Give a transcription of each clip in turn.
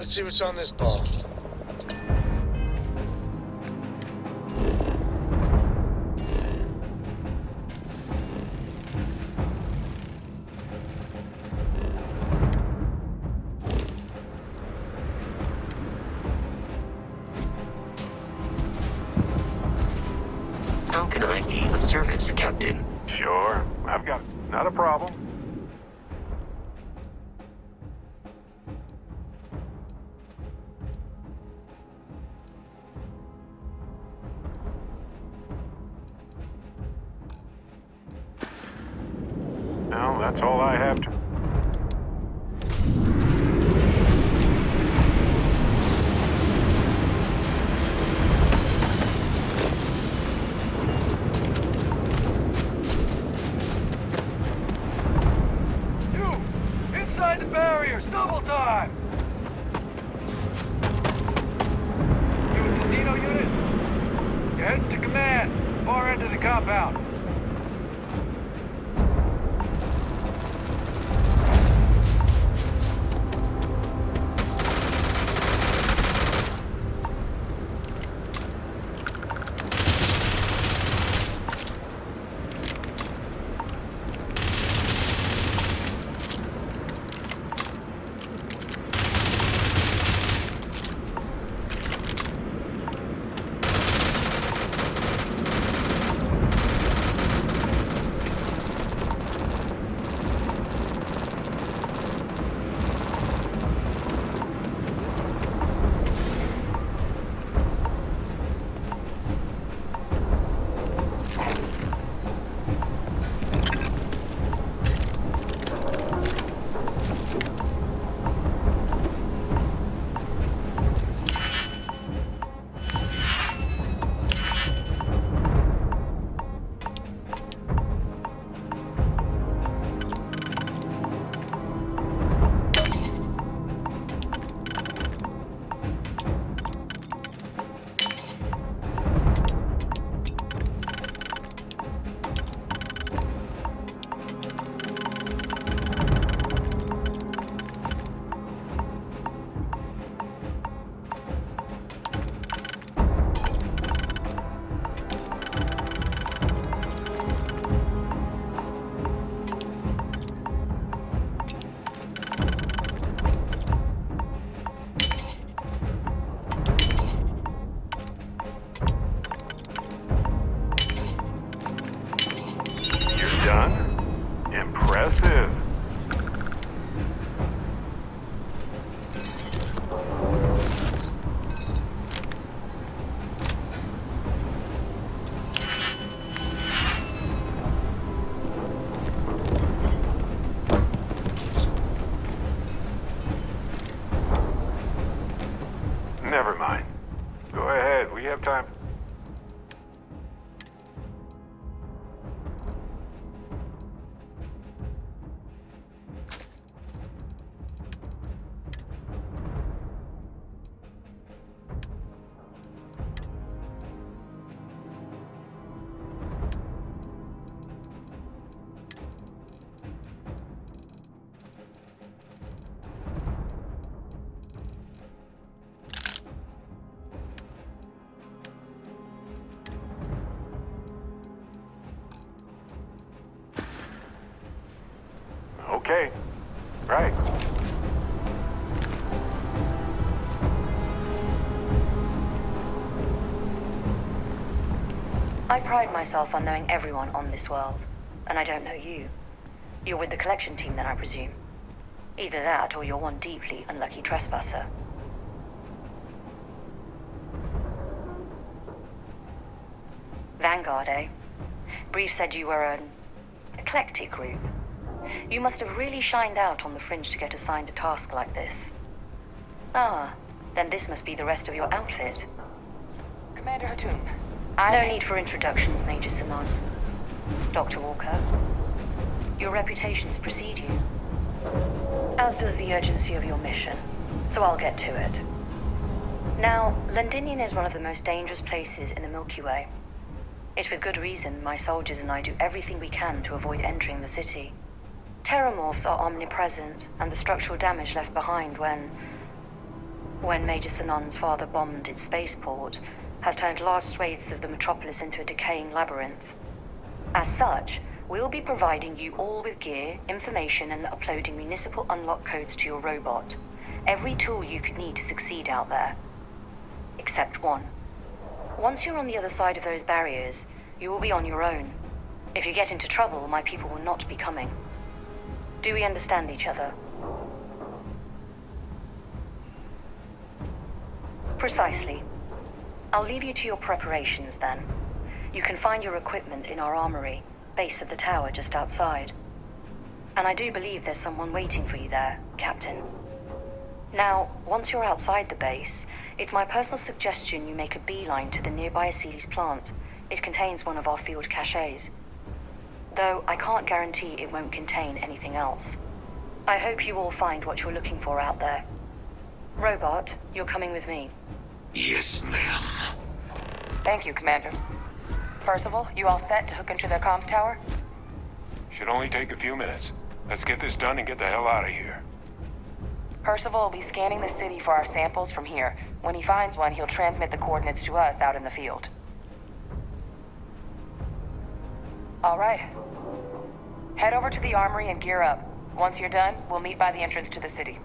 Let's see what's on this ball. How can I be of service, Captain? Sure, I've got not a problem. Well, that's all I have to. Inside the barriers, double time! You a casino unit? You're heading to command, far end of the compound. Done? Impressive. Never mind. Go ahead, we have time. Okay. Right. I pride myself on knowing everyone on this world, and I don't know you. You're with the collection team then, I presume. Either that, or you're one deeply unlucky trespasser. Vanguard, eh? Brief said you were an eclectic group. You must have really shined out on the fringe to get assigned a task like this. Ah, then this must be the rest of your outfit. Commander Hatum. No need for introductions, Major Simon. Dr. Walker, your reputations precede you. As does the urgency of your mission, so I'll get to it. Now, Londinium is one of the most dangerous places in the Milky Way. It's with good reason my soldiers and I do everything we can to avoid entering the city. Terramorphs are omnipresent, and the structural damage left behind when... when Major Sanon's father bombed its spaceport, has turned large swathes of the metropolis into a decaying labyrinth. As such, we'll be providing you all with gear, information, and uploading municipal unlock codes to your robot. Every tool you could need to succeed out there. Except one. Once you're on the other side of those barriers, you will be on your own. If you get into trouble, my people will not be coming. Do we understand each other? Precisely. I'll leave you to your preparations then. You can find your equipment in our armory, base of the tower just outside. And I do believe there's someone waiting for you there, Captain. Now, once you're outside the base, it's my personal suggestion you make a beeline to the nearby Aceles plant. It contains one of our field caches. Though I can't guarantee it won't contain anything else. I hope you all find what you're looking for out there. Robot, you're coming with me. Yes, ma'am. Thank you, Commander. Percival, you all set to hook into their comms tower? Should only take a few minutes. Let's get this done and get the hell out of here. Percival will be scanning the city for our samples from here. When he finds one, he'll transmit the coordinates to us out in the field. All right. Head over to the armory and gear up. Once you're done, we'll meet by the entrance to the city.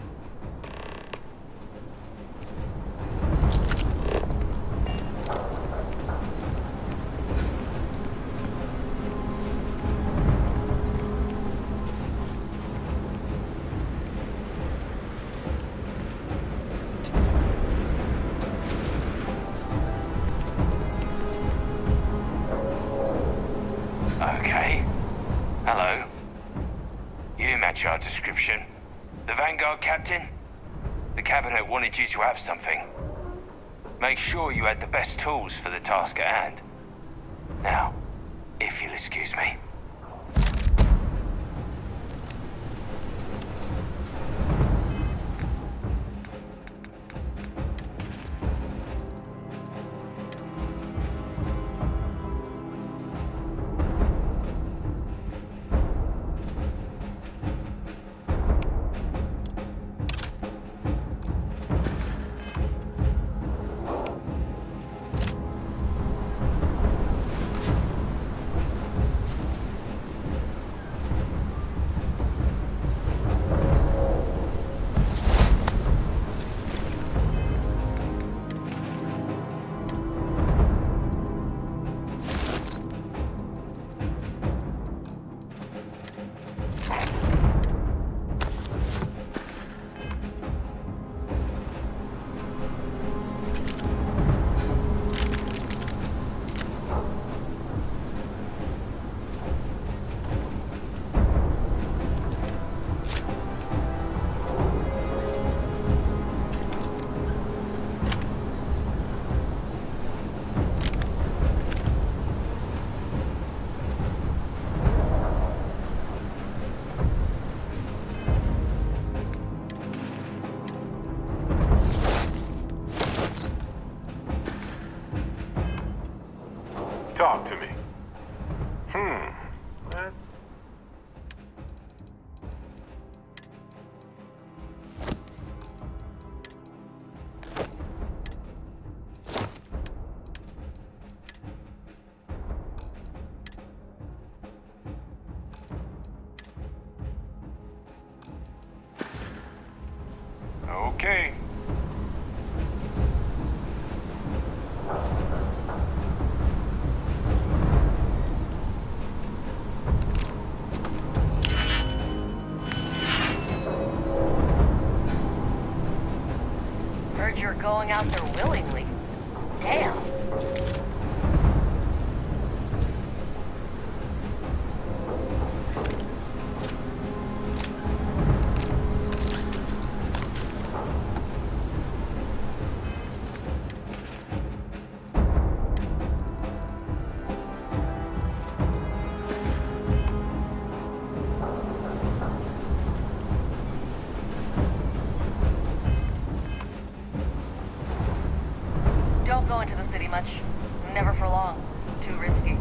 Okay. Hello. You match our description. The Vanguard captain? The Cabinet wanted you to have something. Make sure you had the best tools for the task at hand. Now, if you'll excuse me. Talk to me. That- Okay. Heard you're going out there willingly. Damn. Don't go into the city much. Never for long. Too risky.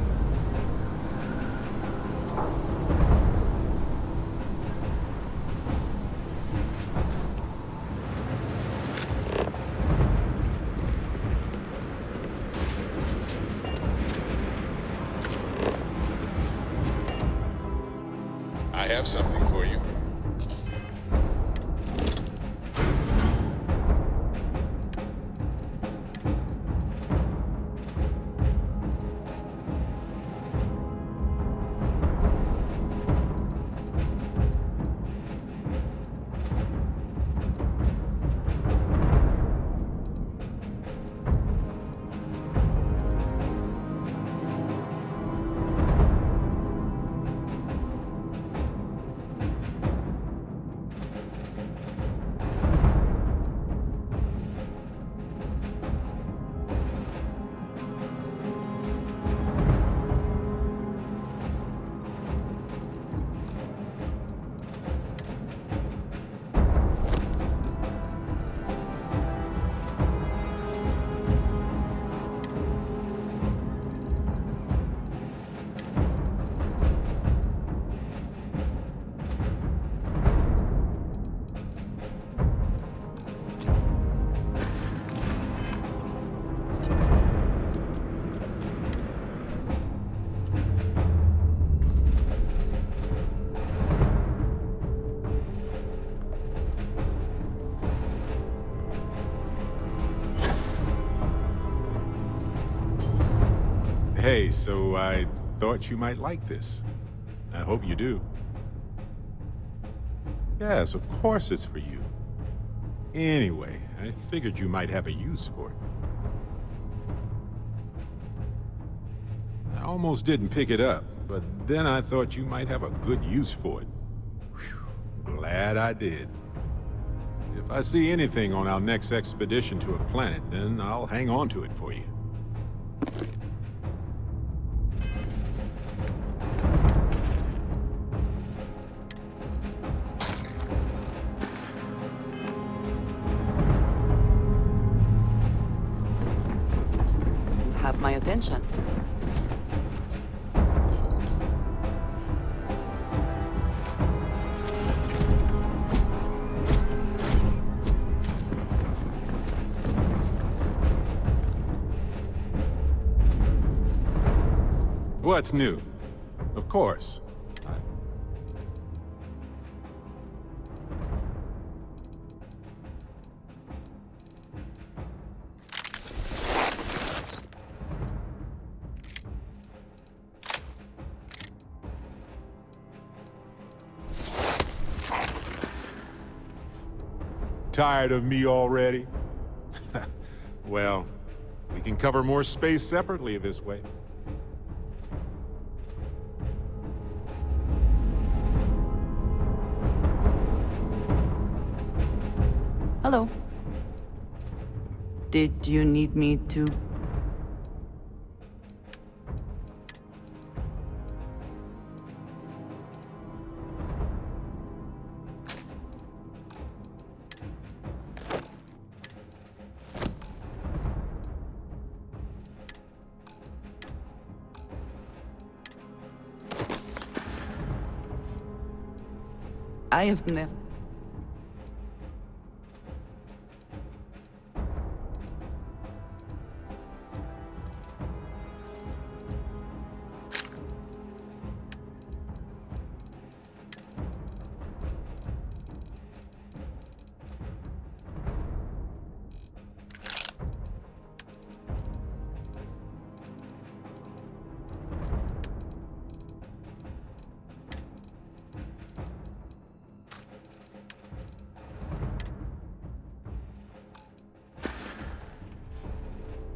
Hey, so I thought you might like this. I hope you do. Yes, of course it's for you. Anyway, I figured you might have a use for it. I almost didn't pick it up, but then I thought you might have a good use for it. Whew, glad I did. If I see anything on our next expedition to a planet, then I'll hang on to it for you. You have my attention. What's new? Of course. Tired of me already? Well, we can cover more space separately this way. Hello. Did you need me to... I have never...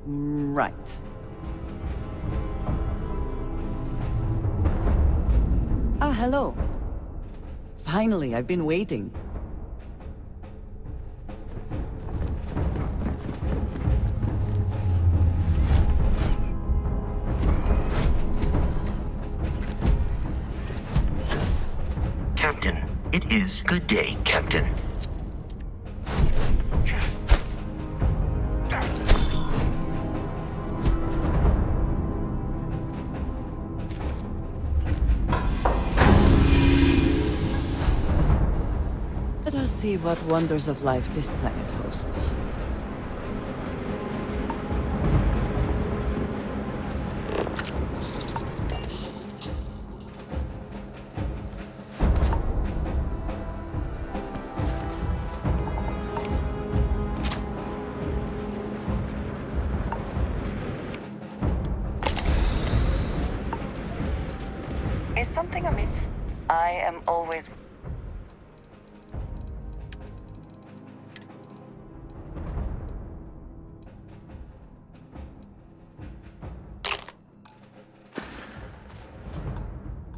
Right. Ah, hello. Finally, I've been waiting. Captain, it is good day, Captain. Let us see what wonders of life this planet hosts. Is something amiss? I am always...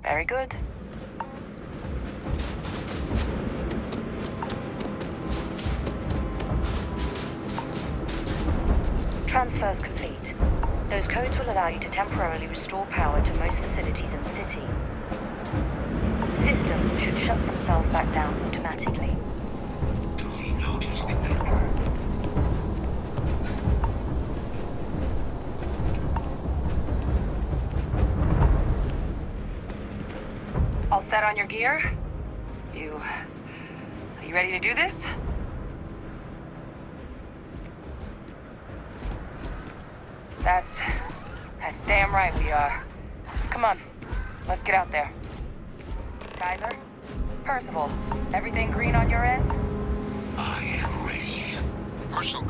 Very good. Transfers complete. Those codes will allow you to temporarily restore power to most facilities in the city. Systems should shut themselves back down automatically. Duly noted, Commander. All set on your gear? Are you ready to do this? That's damn right we are. Come on, let's get out there. Kaiser? Percival, everything green on your ends? I am ready. Marshal.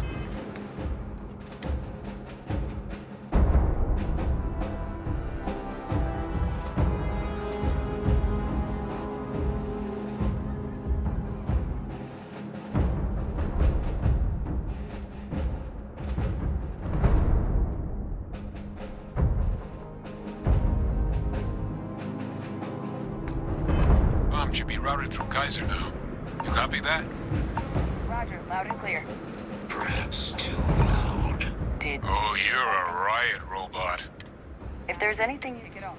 routed through Kaiser now. You copy that? Roger, loud and clear. Perhaps too loud. Did... Oh, you're a riot robot. If there's anything you get on...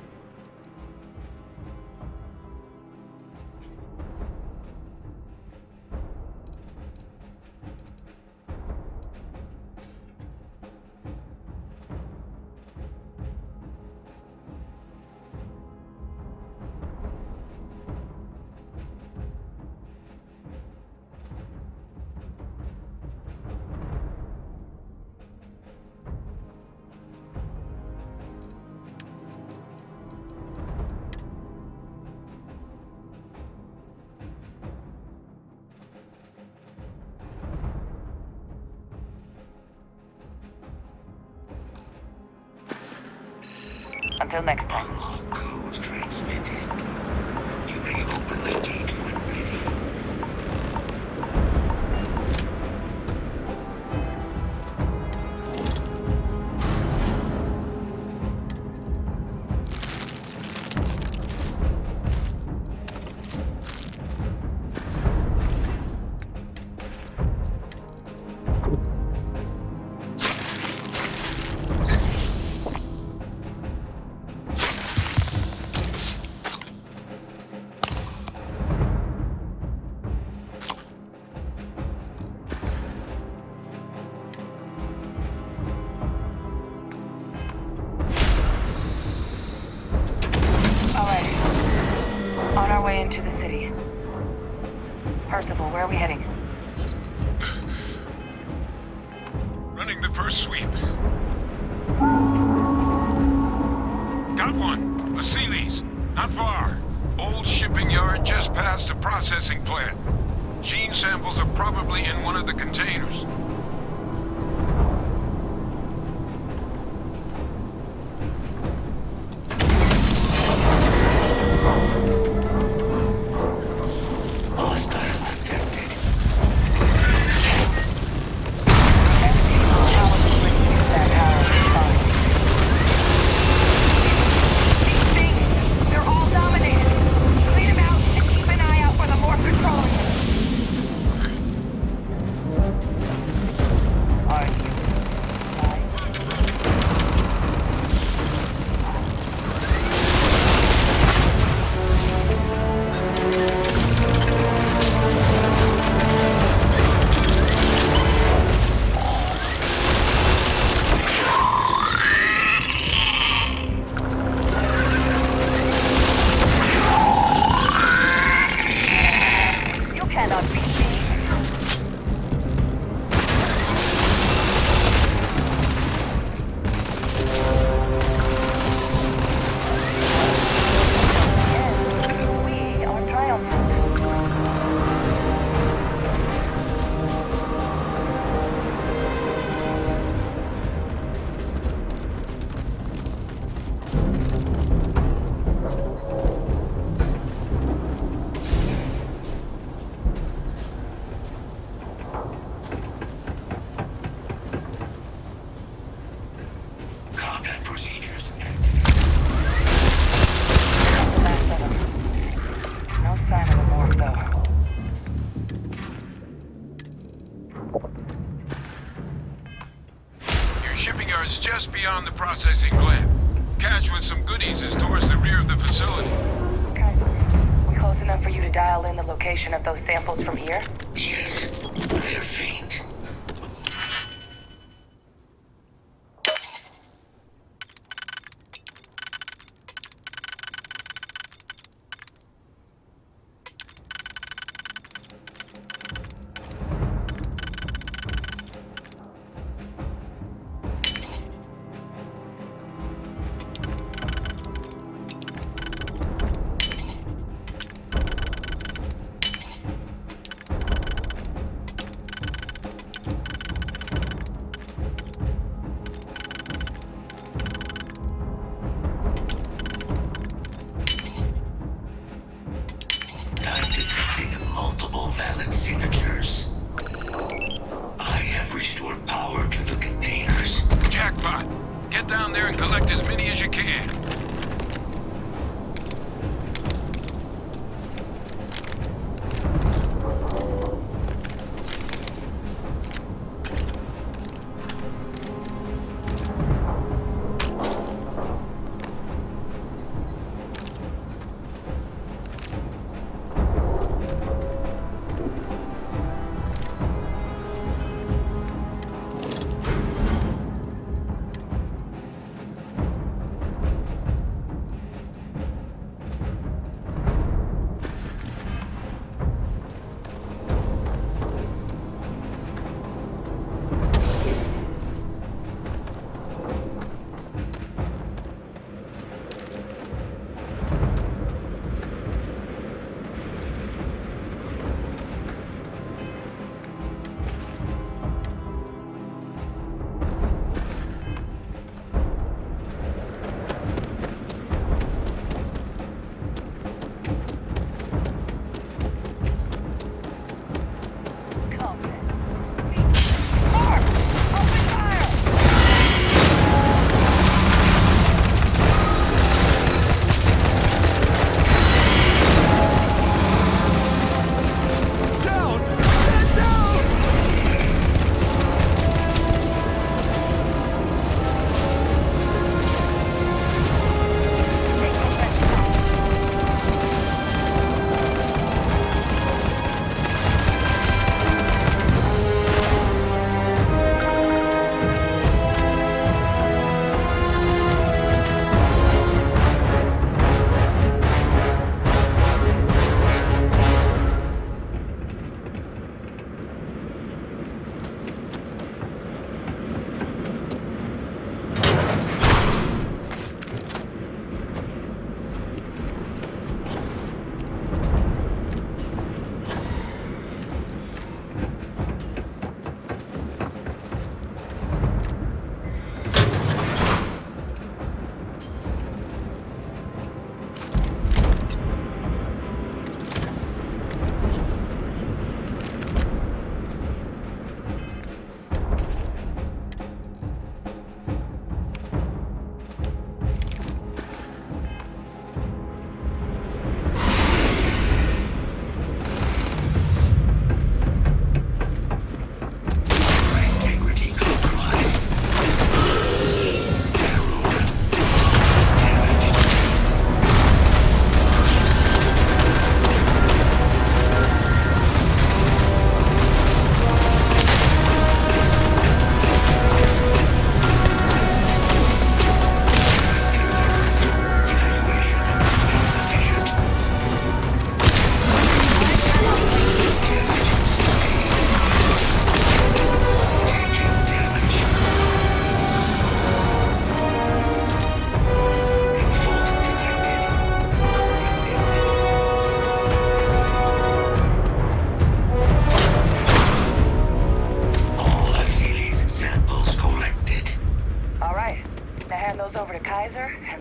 Until next time. Unlock code transmitted. You may open the gate when ready. On our way into the city. Percival, where are we heading? Running the first sweep. Got one. A Sealy's. Not far. Old shipping yard just past the processing plant. Gene samples are probably in one of the containers. Hostile detected. These things, they're all dominated. Clean them out and keep an eye out for the more controlling them. Are you cannot beat me. We are triumphant. Combat procedures active. The last of them. No sign of the morph, though. Your shipping yard's just beyond the processing plant. Cache with some goodies is towards the rear of the facility. Kaiser, we close enough for you to dial in the location of those samples from here? Yes, they're faint. I'm detecting multiple valid signatures. I have restored power to the containers. Jackpot. Get down there and collect as many as you can.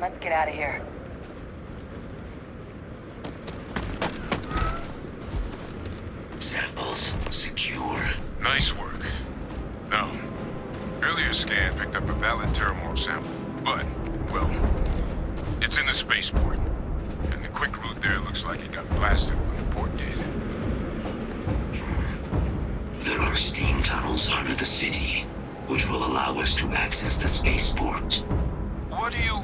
let's get out of here. Samples secure. Nice work. No. Earlier scan picked up a valid Terramorph sample, but, well, it's in the spaceport. And the quick route there looks like it got blasted when the port did. There are steam tunnels under the city, which will allow us to access the spaceport. What do you...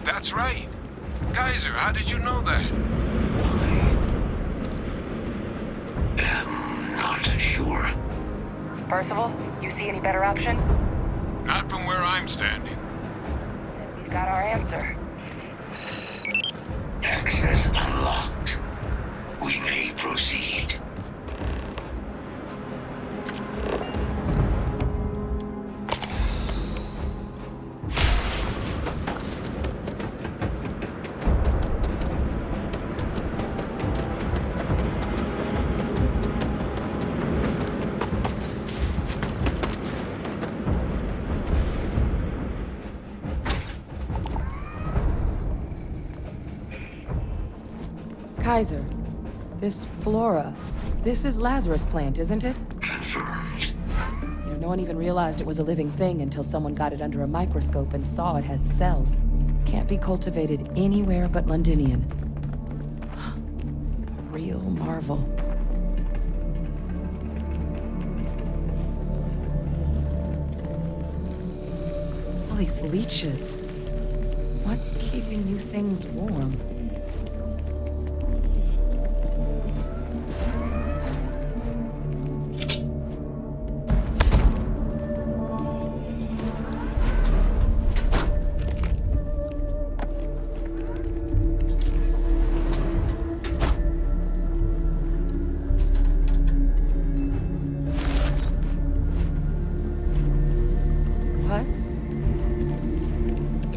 That's right. Kaiser, how did you know that? I am not sure. Percival, you see any better option? Not from where I'm standing. Then we've got our answer. Access unlocked. We may proceed. Kaiser, this flora, this is Lazarus plant, isn't it? Confirmed. You know, no one even realized it was a living thing until someone got it under a microscope and saw it had cells. Can't be cultivated anywhere but Londinian. A real marvel. All these leeches. What's keeping you things warm?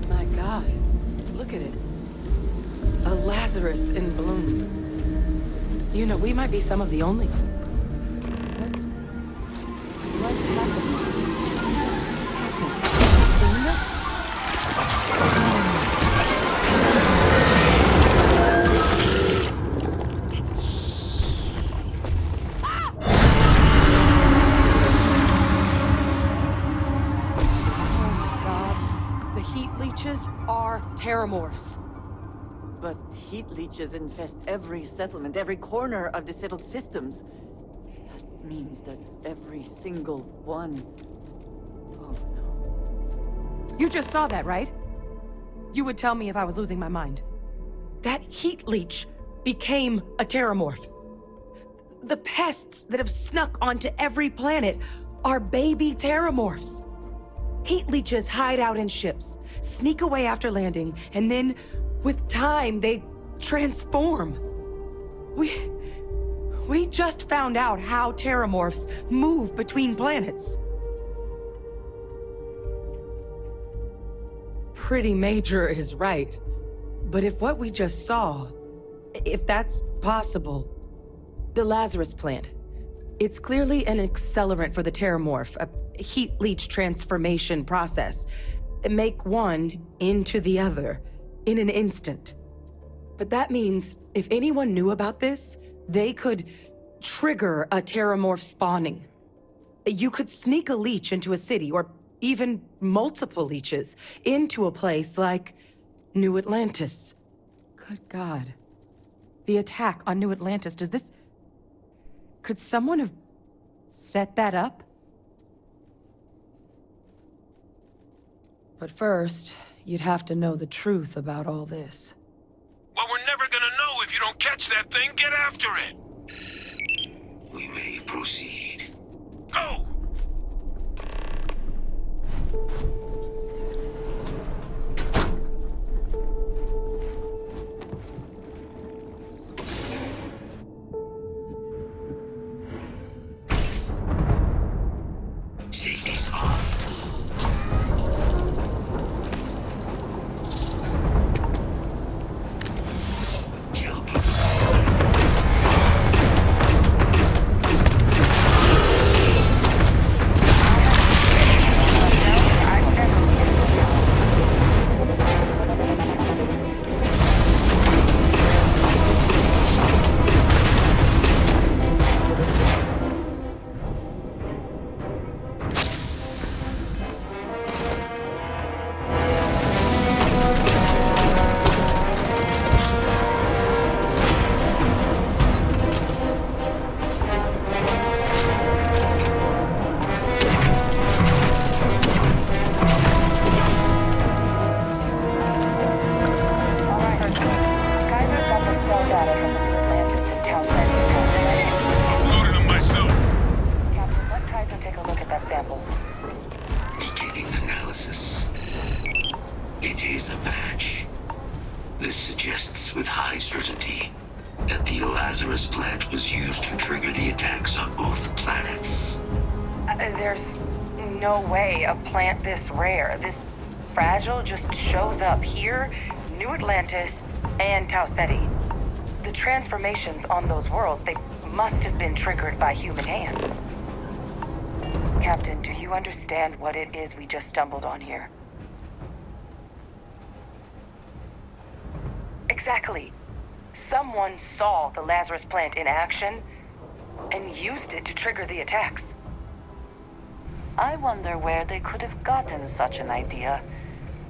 My God, look at it. A Lazarus in bloom. You know, we might be some of the only... What's happening? Captain, have you seen this? Are Terramorphs. But heat leeches infest every settlement, every corner of the settled systems. That means that every single one... Oh no. You just saw that, right? You would tell me if I was losing my mind. That heat leech became a Terramorph. The pests that have snuck onto every planet are baby Terramorphs. Heat leeches hide out in ships, sneak away after landing, and then, with time, they transform. We just found out how Terramorphs move between planets. Pretty major is right. But if what we just saw, if that's possible, the Lazarus plant, it's clearly an accelerant for the Terramorph, a heat leech transformation process. Make one into the other in an instant. But that means if anyone knew about this, they could trigger a Terramorph spawning. You could sneak a leech into a city, or even multiple leeches, into a place like New Atlantis. Good God. The attack on New Atlantis, does this... Could someone have set that up? But first, you'd have to know the truth about all this. Well, we're never gonna know if you don't catch that thing. Get after it! We may proceed. Go! Safety's off. Kill trigger the attacks on both planets. There's no way a plant this rare, this fragile, just shows up here, New Atlantis, and Tau Ceti. The transformations on those worlds, they must have been triggered by human hands. Captain, do you understand what it is we just stumbled on here? Exactly. Someone saw the Lazarus plant in action and used it to trigger the attacks. I wonder where they could have gotten such an idea,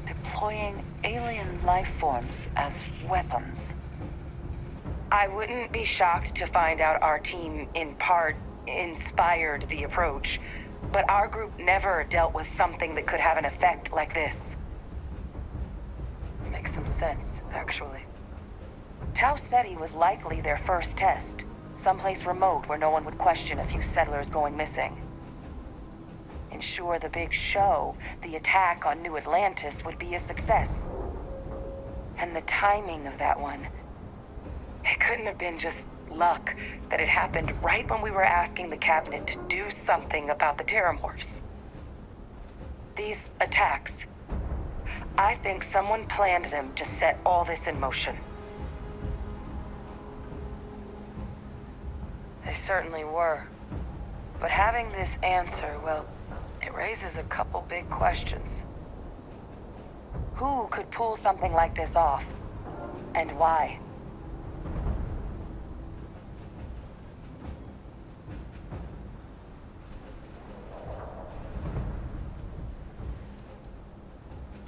deploying alien life forms as weapons. I wouldn't be shocked to find out our team, in part, inspired the approach, but our group never dealt with something that could have an effect like this. Makes some sense, actually. Tau Ceti was likely their first test, someplace remote where no one would question a few settlers going missing. Ensure the big show, the attack on New Atlantis, would be a success. And the timing of that one, it couldn't have been just luck that it happened right when we were asking the cabinet to do something about the Terramorphs. These attacks, I think someone planned them to set all this in motion. They certainly were. But having this answer, well, it raises a couple big questions. Who could pull something like this off? And why?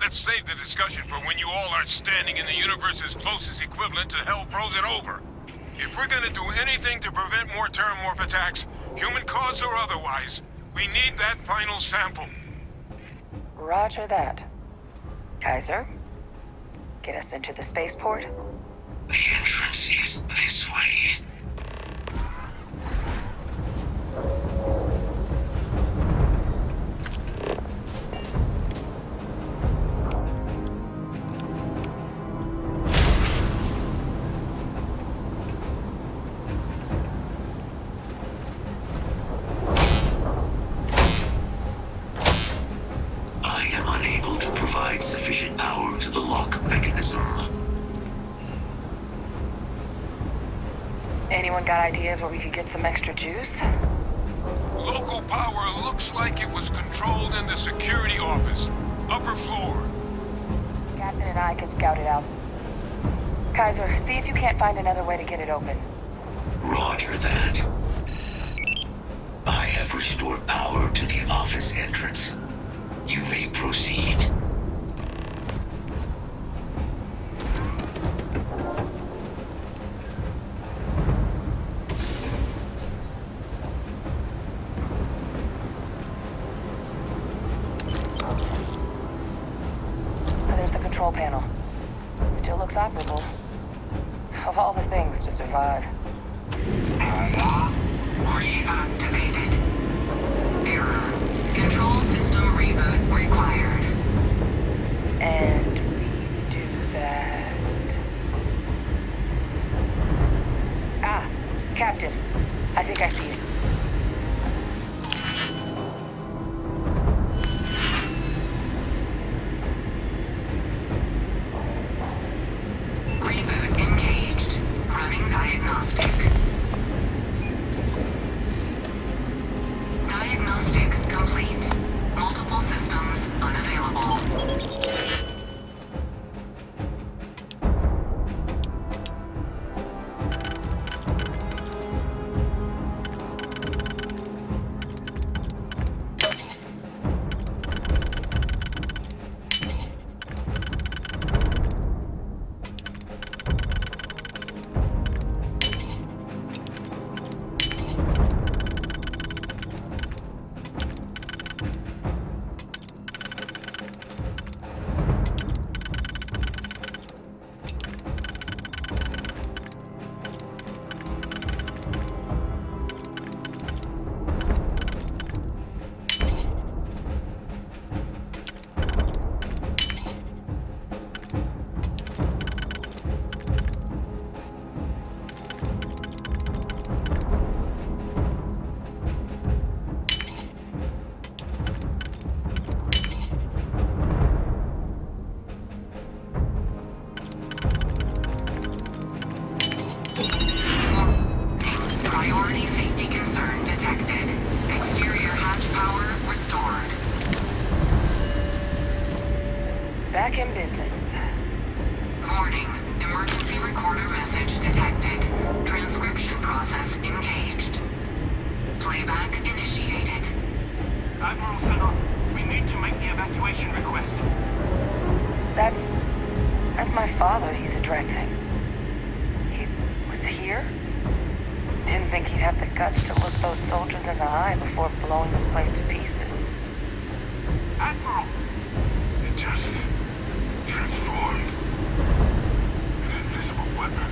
Let's save the discussion for when you all aren't standing in the universe's closest equivalent to hell frozen over. If we're gonna do anything to prevent more Terramorph attacks, human cause or otherwise, we need that final sample. Roger that. Kaiser, get us into the spaceport. The entrance is this way. Sufficient power to the lock mechanism. Anyone got ideas where we could get some extra juice? Local power looks like it was controlled in the security office. Upper floor. Captain and I can scout it out. Kaiser, see if you can't find another way to get it open. Roger that. I have restored power to the office entrance. You may proceed. Control panel. Still looks operable. Of all the things to survive. Reactivated. Error. Control system reboot required. And we do that. Ah, Captain. I think I see it. in business. Warning. Emergency recorder message detected. Transcription process engaged. Playback initiated. Admiral Senor, we need to make the evacuation request. That's my father he's addressing. He was here? Didn't think he'd have the guts to look those soldiers in the eye before blowing this place to pieces. Admiral! It just transformed. An invisible weapon.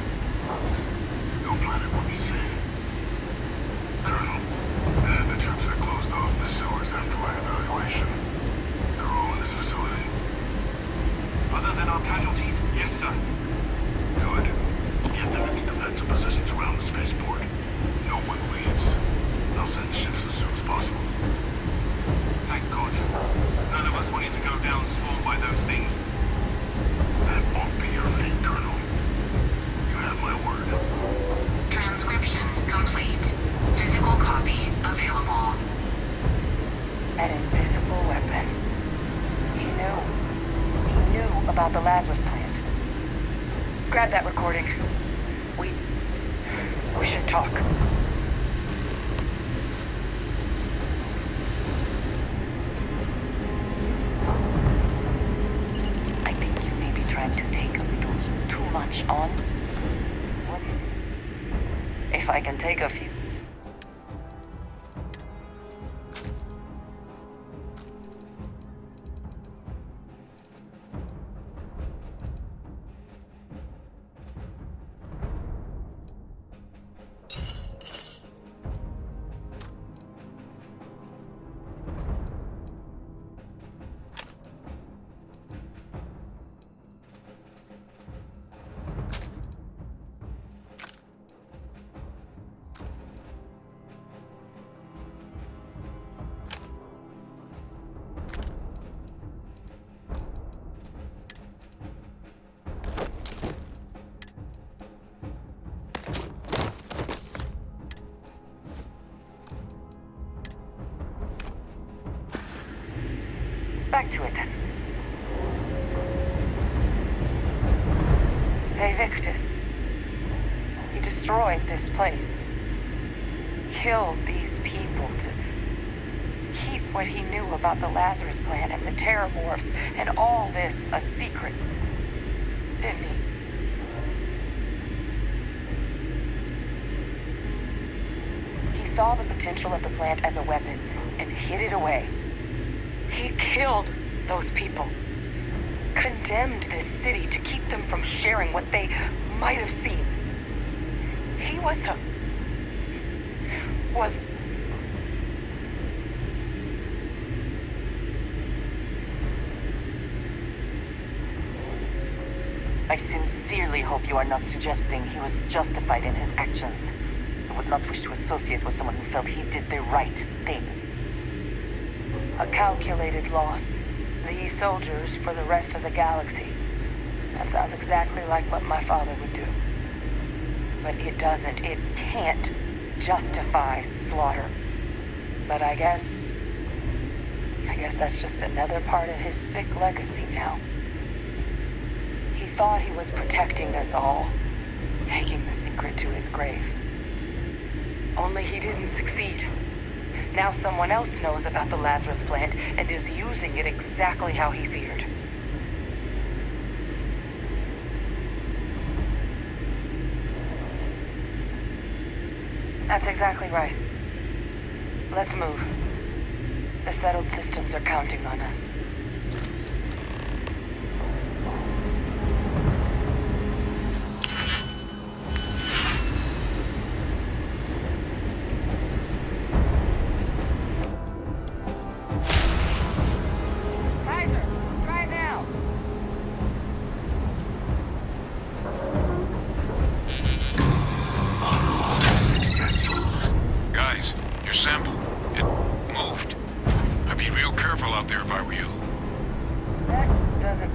No planet will be safe. Colonel, the troops that closed off the sewers after my evaluation, they're all in this facility. Other than our casualties, yes, sir. Good. Get them into defensive positions around the spaceport. No one leaves. They'll send ships as soon as possible. Thank God. None of us wanted to go down swarmed by those things. That won't be your fate, Colonel. You have my word. Transcription complete. Physical copy available. An invisible weapon. He knew about the Lazarus plant. Grab that recording. We should talk. I think you may be trying to take a little too much on. What is it? If I can take a few... Back to it, then. Hey, Victus. He destroyed this place. Killed these people to keep what he knew about the Lazarus plant and the Terramorphs and all this a secret. Didn't he? He saw the potential of the plant as a weapon and hid it away. He killed those people. Condemned this city to keep them from sharing what they might have seen. He was I sincerely hope you are not suggesting he was justified in his actions. I would not wish to associate with someone who felt he did the right thing. A calculated loss. These soldiers for the rest of the galaxy. That sounds exactly like what my father would do. But it can't justify slaughter. But I guess that's just another part of his sick legacy now. He thought he was protecting us all, taking the secret to his grave. Only he didn't succeed. Now someone else knows about the Lazarus plant and is using it exactly how he feared. That's exactly right. Let's move. The settled systems are counting on us.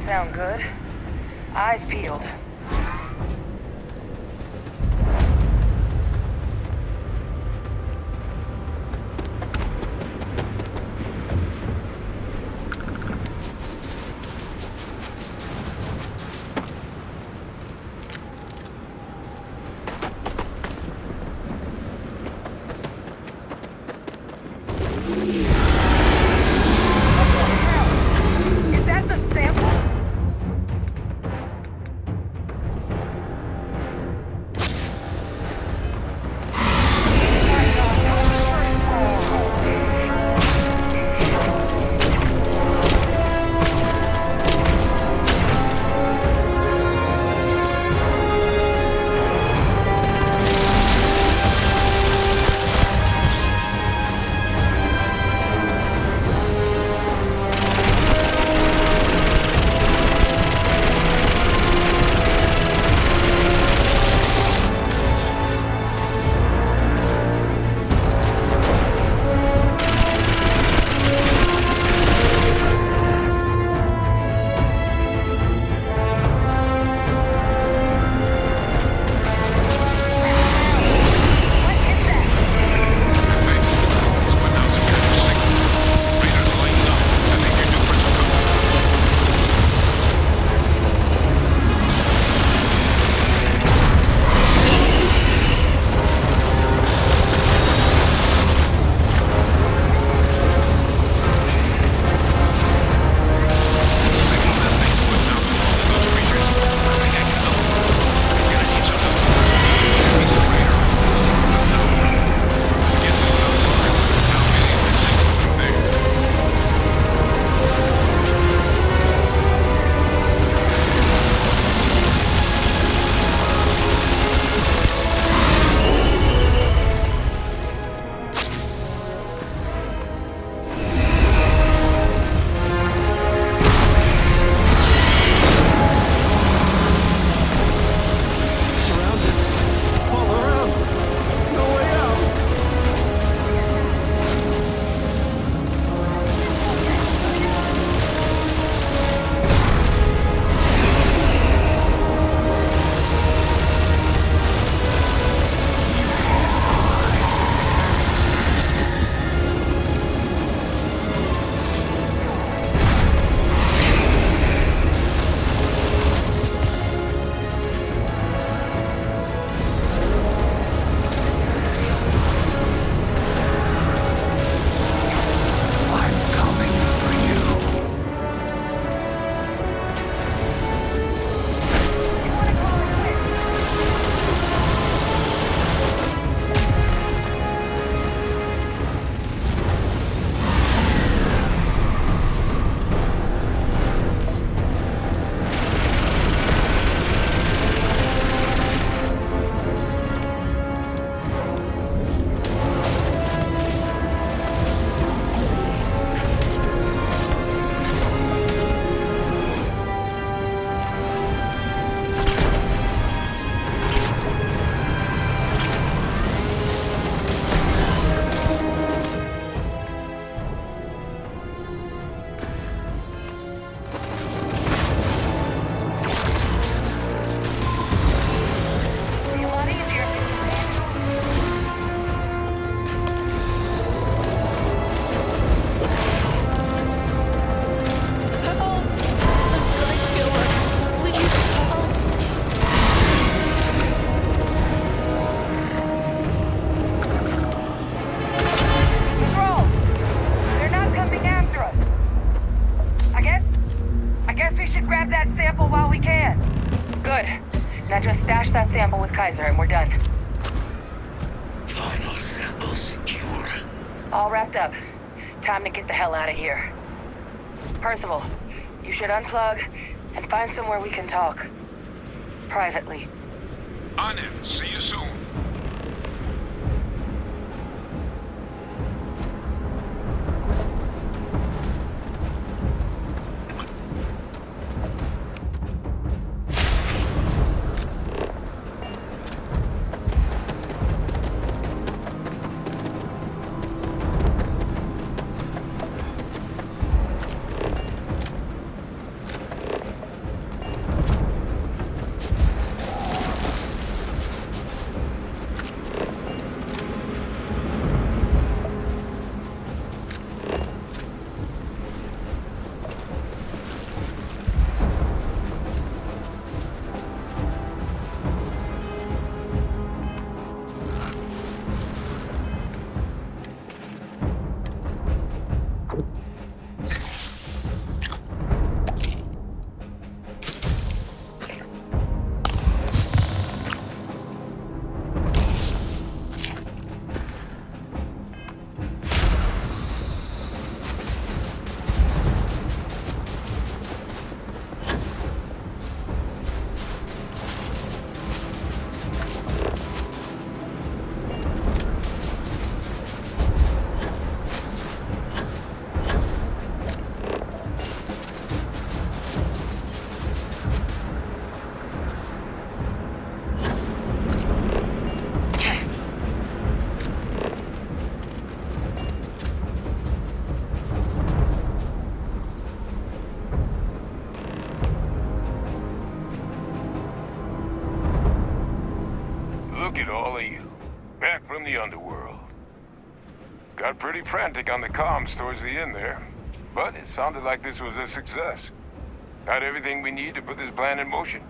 Sound good. Eyes peeled. Good. Now just stash that sample with Kaiser and we're done. Final sample secure. All wrapped up. Time to get the hell out of here. Percival, you should unplug and find somewhere we can talk. Privately. On it. See you soon. Look at all of you. Back from the underworld. Got pretty frantic on the comms towards the end there. But it sounded like this was a success. Got everything we need to put this plan in motion.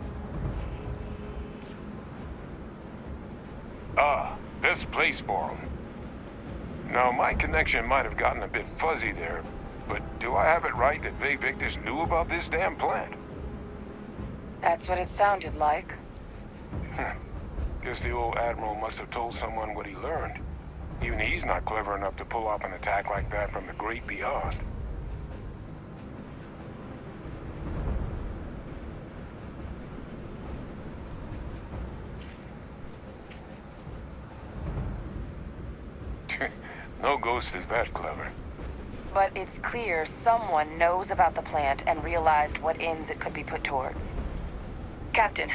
Ah, best place for 'em. Now, my connection might have gotten a bit fuzzy there, but do I have it right that Vay Victus knew about this damn plant? That's what it sounded like. Guess the old Admiral must have told someone what he learned. Even he's not clever enough to pull off an attack like that from the great beyond. No ghost is that clever. But it's clear someone knows about the plant and realized what ends it could be put towards. Captain,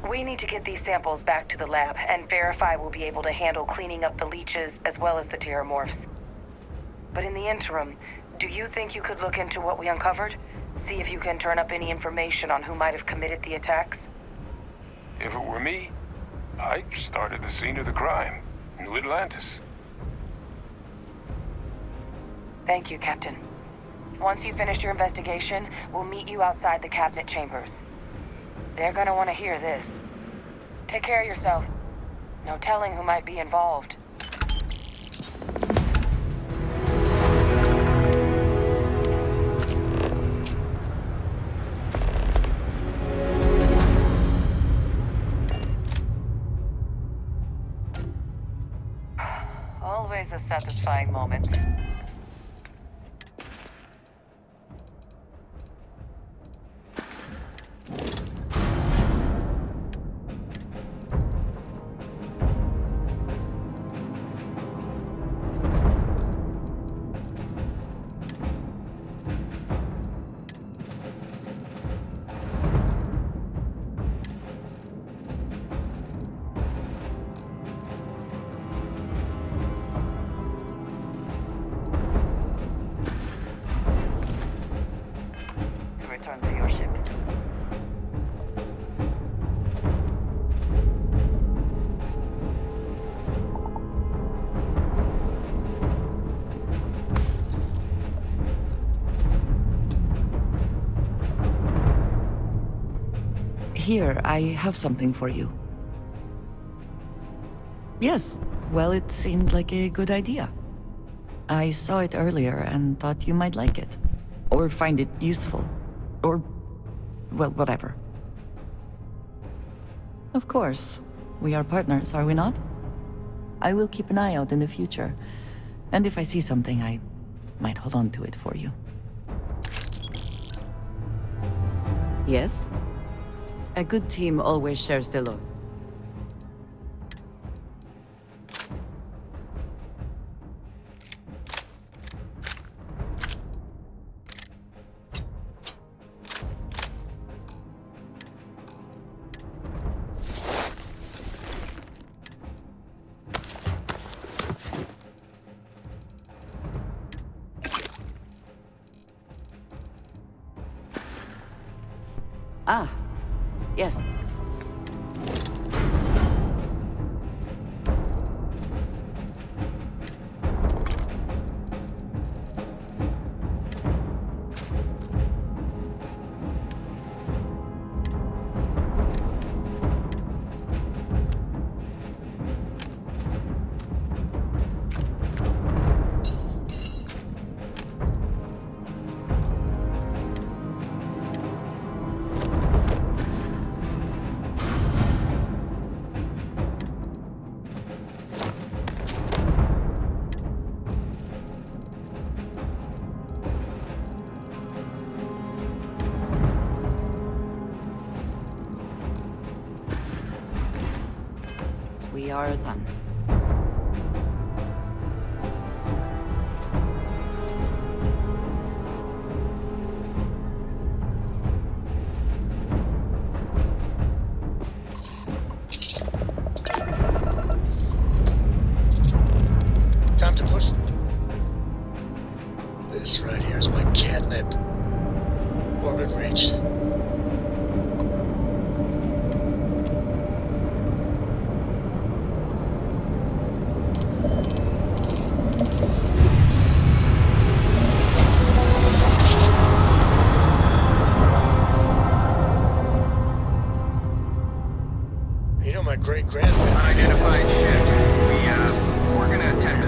we need to get these samples back to the lab and verify we'll be able to handle cleaning up the leeches as well as the terramorphs. But in the interim, do you think you could look into what we uncovered? See if you can turn up any information on who might have committed the attacks? If it were me, I'd start at the scene of the crime, New Atlantis. Thank you, Captain. Once you finish your investigation, we'll meet you outside the cabinet chambers. They're gonna want to hear this. Take care of yourself. No telling who might be involved. Always a satisfying moment. Return to your ship. Here, I have something for you. Yes, well, it seemed like a good idea. I saw it earlier and thought you might like it. Or find it useful. Or, well, whatever. Of course. We are partners, are we not? I will keep an eye out in the future. And if I see something, I might hold on to it for you. Yes? A good team always shares the load. Ah, yes. We are done. Time to push. This right here is my catnip. Orbit reach. You know my great-grandfather. Unidentified ship. We're gonna attack